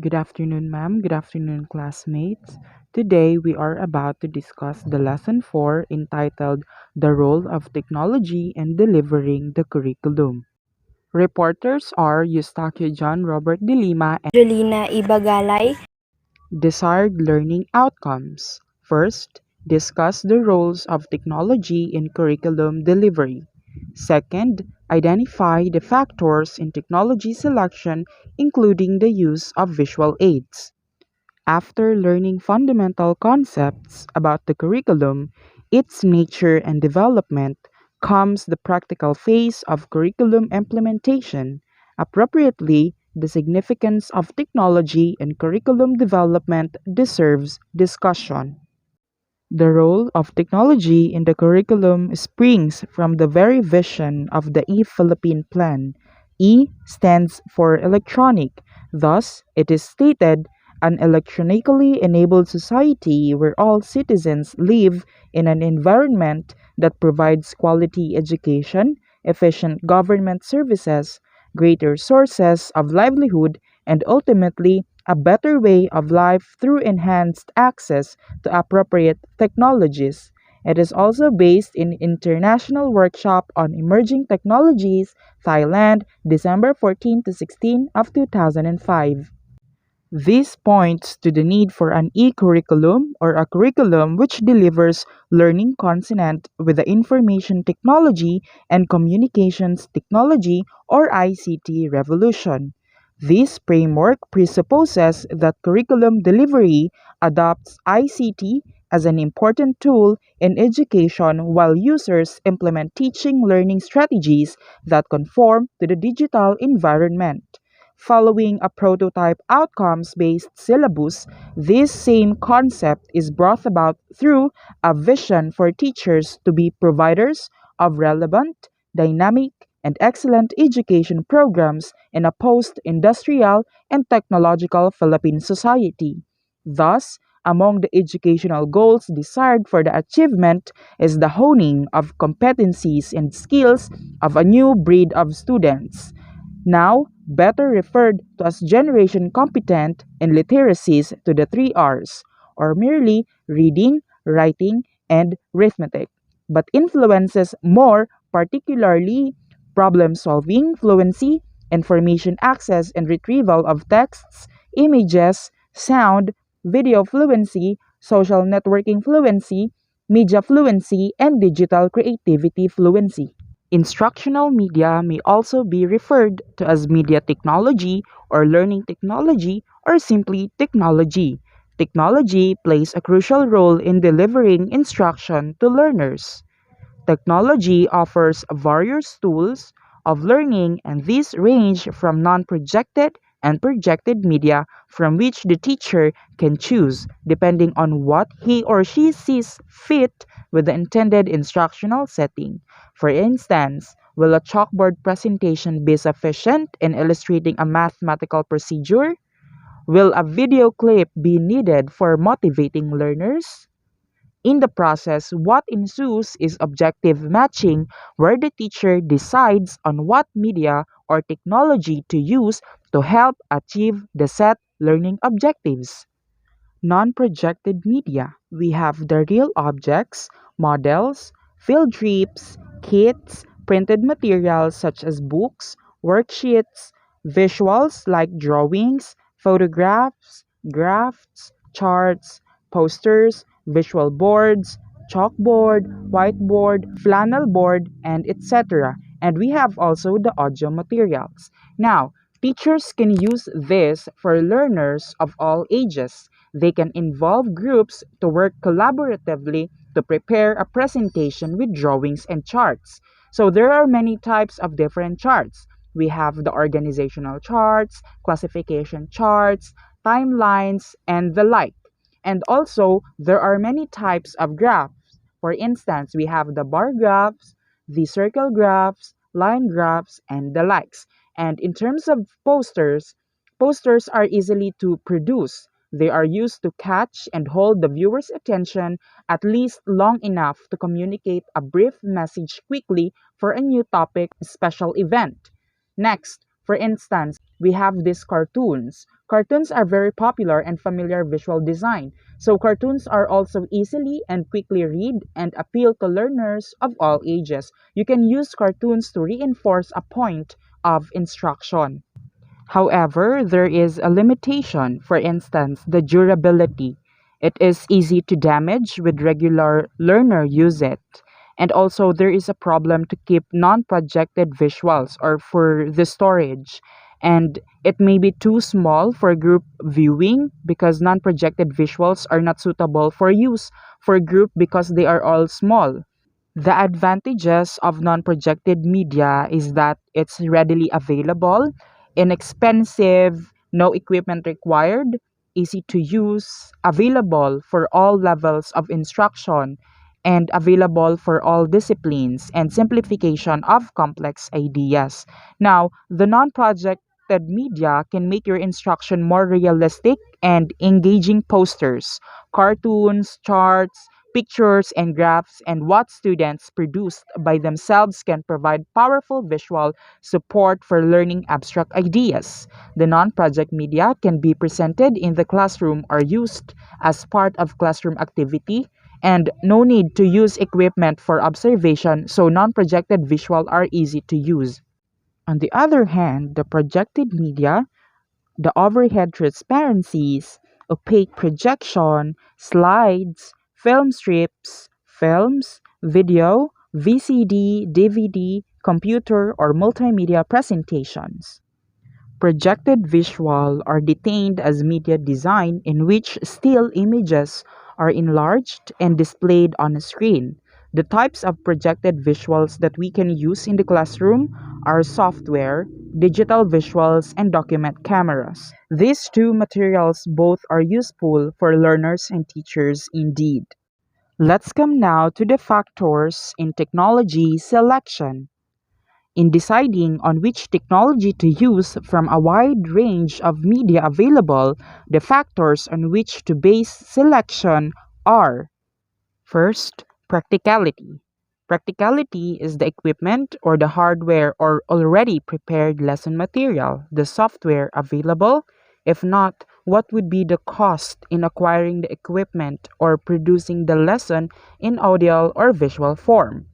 Good afternoon, ma'am. Good afternoon, classmates. Today we are about to discuss the lesson 4 entitled The Role of Technology in Delivering the Curriculum. Reporters are Eustaquio John Robert de Lima and Jolina Ibagalay. Desired Learning Outcomes. First, discuss the roles of technology in curriculum delivery. Second, identify the factors in technology selection, including the use of visual aids. After learning fundamental concepts about the curriculum, its nature and development, comes the practical phase of curriculum implementation. Appropriately, the significance of technology in curriculum development deserves discussion. The role of technology in the curriculum springs from the very vision of the Philippine Plan. E stands for electronic, thus, it is stated an electronically enabled society where all citizens live in an environment that provides quality education, efficient government services, greater sources of livelihood, and ultimately a better way of life through enhanced access to appropriate technologies. It is also based in International Workshop on Emerging Technologies, Thailand, December 14 to 16 of 2005. This points to the need for an e-curriculum or a curriculum which delivers learning consonant with the information technology and communications technology or ICT revolution. This framework presupposes that curriculum delivery adopts ICT as an important tool in education while users implement teaching learning strategies that conform to the digital environment. Following a prototype outcomes based syllabus, this same concept is brought about through a vision for teachers to be providers of relevant, dynamic, and excellent education programs in a post industrial and technological Philippine society. Thus, among the educational goals desired for the achievement is the honing of competencies and skills of a new breed of students, now better referred to as generation competent in literacies to the three R's, or merely reading, writing, and arithmetic, but influences more particularly problem solving fluency, information access and retrieval of texts, images, sound, video fluency, social networking fluency, media fluency, and digital creativity fluency. Instructional media may also be referred to as media technology or learning technology or simply technology. Technology plays a crucial role in delivering instruction to learners. Technology offers various tools of learning, and these range from non-projected and projected media from which the teacher can choose depending on what he or she sees fit with the intended instructional setting. For instance, will a chalkboard presentation be sufficient in illustrating a mathematical procedure? Will a video clip be needed for motivating learners? In the process, what ensues is objective matching, where the teacher decides on what media or technology to use to help achieve the set learning objectives. Non-projected media. We have the real objects, models, field trips, kits, printed materials such as books, worksheets, visuals like drawings, photographs, graphs, charts, posters, visual boards, chalkboard, whiteboard, flannel board, and etc. And we have also the audio materials. Now, teachers can use this for learners of all ages. They can involve groups to work collaboratively to prepare a presentation with drawings and charts. So there are many types of different charts. We have the organizational charts, classification charts, timelines, and the like. And also, there are many types of graphs. For instance, we have the bar graphs, the circle graphs, line graphs, and the likes. And in terms of posters, posters are easily to produce. They are used to catch and hold the viewer's attention at least long enough to communicate a brief message quickly for a new topic, special event. Next, for instance, We have these cartoons. Cartoons are very popular and familiar visual design. So cartoons are also easily and quickly read and appeal to learners of all ages. You can use cartoons to reinforce a point of instruction. However, there is a limitation, for instance, the durability. It is easy to damage with regular learner use it. And also there is a problem to keep non-projected visuals or for the storage. And it may be too small for group viewing because non-projected visuals are not suitable for use for group because they are all small. The advantages of non-projected media is that it's readily available, inexpensive, no equipment required, easy to use, available for all levels of instruction, and available for all disciplines, and simplification of complex ideas. Now, the non-projected media can make your instruction more realistic and engaging posters, cartoons, charts, pictures and graphs, and what students produce by themselves can provide powerful visual support for learning abstract ideas. The non-project media can be presented in the classroom or used as part of classroom activity, and no need to use equipment for observation, so non-projected visual are easy to use. On the other hand, the projected media, the overhead transparencies, opaque projection, slides, film strips, films, video, VCD, DVD, computer, or multimedia presentations. Projected visual are detained as media design in which still images are enlarged and displayed on a screen. The types of projected visuals that we can use in the classroom are software, digital visuals, and document cameras. These two materials both are useful for learners and teachers indeed. Let's come now to the factors in technology selection. In deciding on which technology to use from a wide range of media available, the factors on which to base selection are: first, practicality. Practicality is the equipment or the hardware or already prepared lesson material, the software available. If not, what would be the cost in acquiring the equipment or producing the lesson in audio or visual form?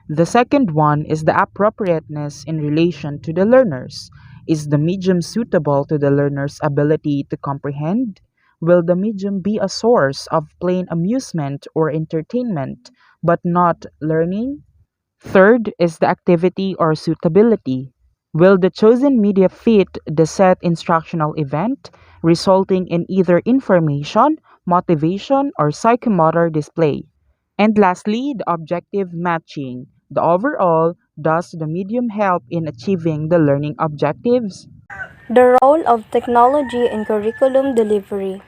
The second one is the appropriateness in relation to the learners. Is the medium suitable to the learner's ability to comprehend? Will the medium be a source of plain amusement or entertainment, but not learning? Third is the activity or suitability. Will the chosen media fit the set instructional event, resulting in either information, motivation, or psychomotor display? And lastly, the objective matching. The overall, does the medium help in achieving the learning objectives? The role of technology in curriculum delivery.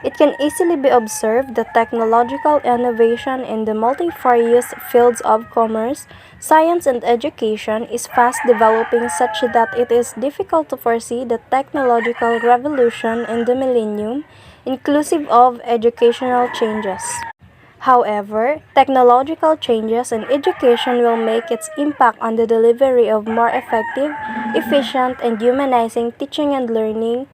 It can easily be observed that technological innovation in the multifarious fields of commerce, science, and education is fast developing such that it is difficult to foresee the technological revolution in the millennium, inclusive of educational changes. However, technological changes in education will make its impact on the delivery of more effective, efficient, and humanizing teaching and learning.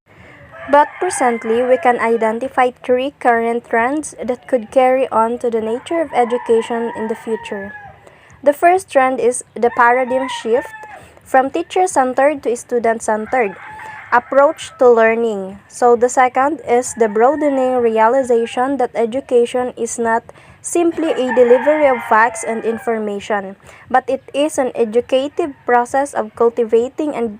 But presently, we can identify three current trends that could carry on to the nature of education in the future. The first trend is the paradigm shift from teacher-centered to student-centered approach to learning. So the second is the broadening realization that education is not simply a delivery of facts and information, but it is an educative process of cultivating and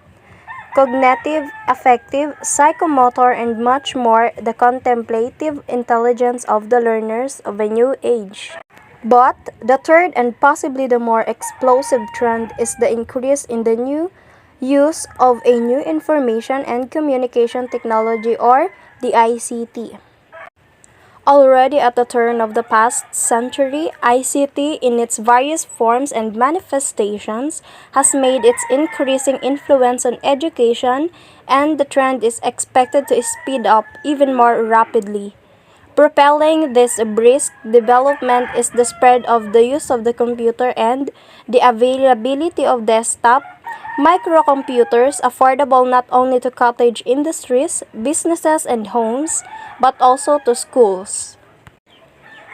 cognitive, affective, psychomotor, and much more the contemplative intelligence of the learners of a new age. But the third and possibly the more explosive trend is the increase in the new use of a new information and communication technology or the ICT. Already at the turn of the past century, ICT in its various forms and manifestations has made its increasing influence on education, and the trend is expected to speed up even more rapidly. Propelling this brisk development is the spread of the use of the computer and the availability of desktop Microcomputers affordable not only to cottage industries, businesses, and homes, but also to schools.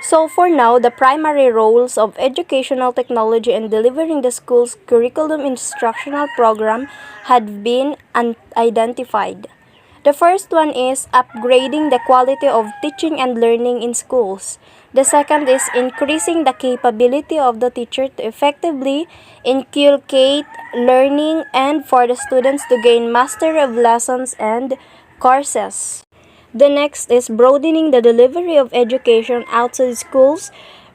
So for now, the primary roles of educational technology in delivering the school's curriculum instructional program had been identified. The first one is upgrading the quality of teaching and learning in schools. The second is increasing the capability of the teacher to effectively inculcate learning and for the students to gain mastery of lessons and courses. The next is broadening the delivery of education outside schools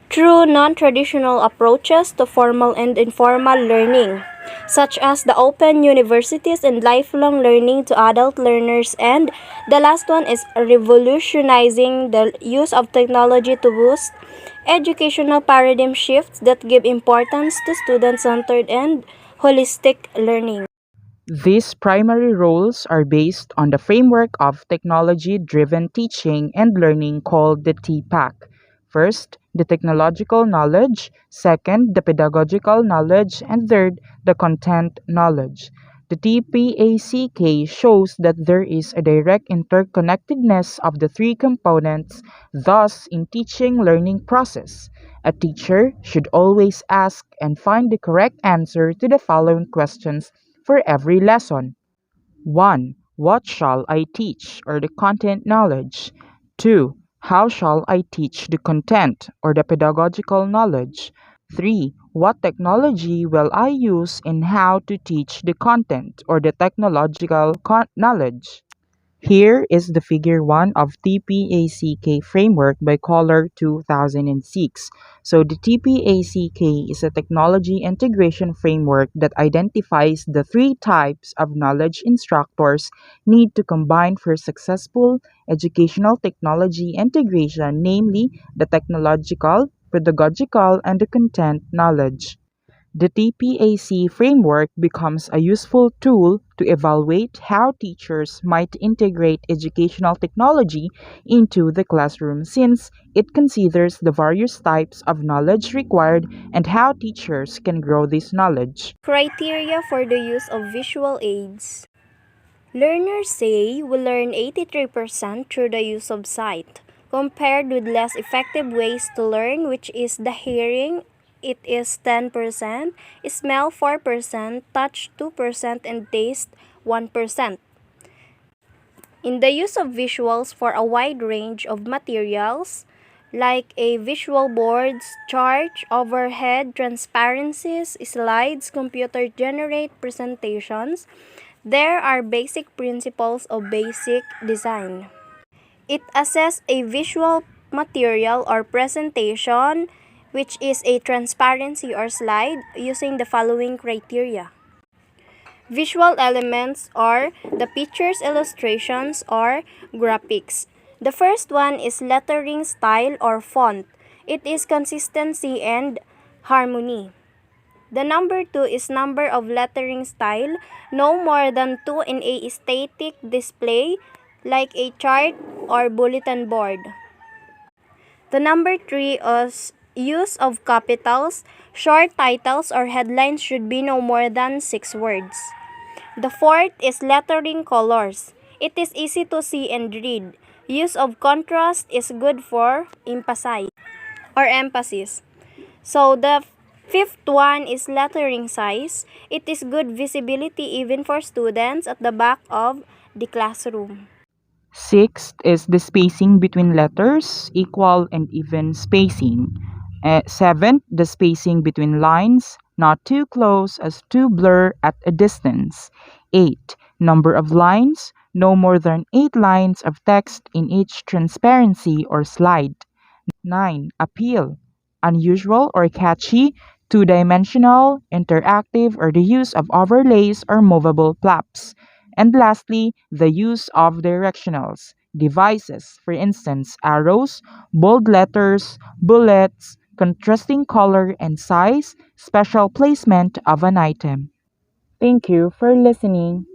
through non-traditional approaches to formal and informal learning, such as the open universities and lifelong learning to adult learners. And the last one is revolutionizing the use of technology to boost educational paradigm shifts that give importance to student-centered and holistic learning. These primary roles are based on the framework of technology-driven teaching and learning called the TPAC. First, the technological knowledge, second, the pedagogical knowledge, and third, the content knowledge. The TPACK shows that there is a direct interconnectedness of the three components, thus in teaching learning process. A teacher should always ask and find the correct answer to the following questions for every lesson. 1. What shall I teach, or the content knowledge? 2. How shall I teach the content, or the pedagogical knowledge? 3. What technology will I use in how to teach the content, or the technological knowledge? Here is the figure 1 of TPACK framework by Collar 2006. So the TPACK is a technology integration framework that identifies the three types of knowledge instructors need to combine for successful educational technology integration, namely the technological, pedagogical, and the content knowledge. The TPAC framework becomes a useful tool to evaluate how teachers might integrate educational technology into the classroom since it considers the various types of knowledge required and how teachers can grow this knowledge. Criteria for the use of visual aids. Learners say we learn 83% through the use of sight, compared with less effective ways to learn, which is the hearing. It is 10%, smell 4%, touch 2%, and taste 1%. In the use of visuals for a wide range of materials, like a visual boards, chart, overhead, transparencies, slides, computer-generate presentations, there are basic principles of basic design. It assesses a visual material or presentation, which is a transparency or slide, using the following criteria. Visual elements are the pictures, illustrations, or graphics. The first one is lettering style or font. It is consistency and harmony. The number 2 is number of lettering style, no more than 2 in a static display like a chart or bulletin board. The number 3 is use of capitals. Short titles or headlines should be no more than 6 words. The fourth is lettering colors. It is easy to see and read. Use of contrast is good for emphasis. So the fifth one is lettering size. It is good visibility even for students at the back of the classroom. Sixth is the spacing between letters, equal and even spacing. Seventh, the spacing between lines, not too close as to blur at a distance. 8. Number of lines, no more than 8 lines of text in each transparency or slide. 9. Appeal, unusual or catchy, two-dimensional, interactive, or the use of overlays or movable flaps. And lastly, the use of directionals, devices, for instance, arrows, bold letters, bullets, contrasting color and size, special placement of an item. Thank you for listening.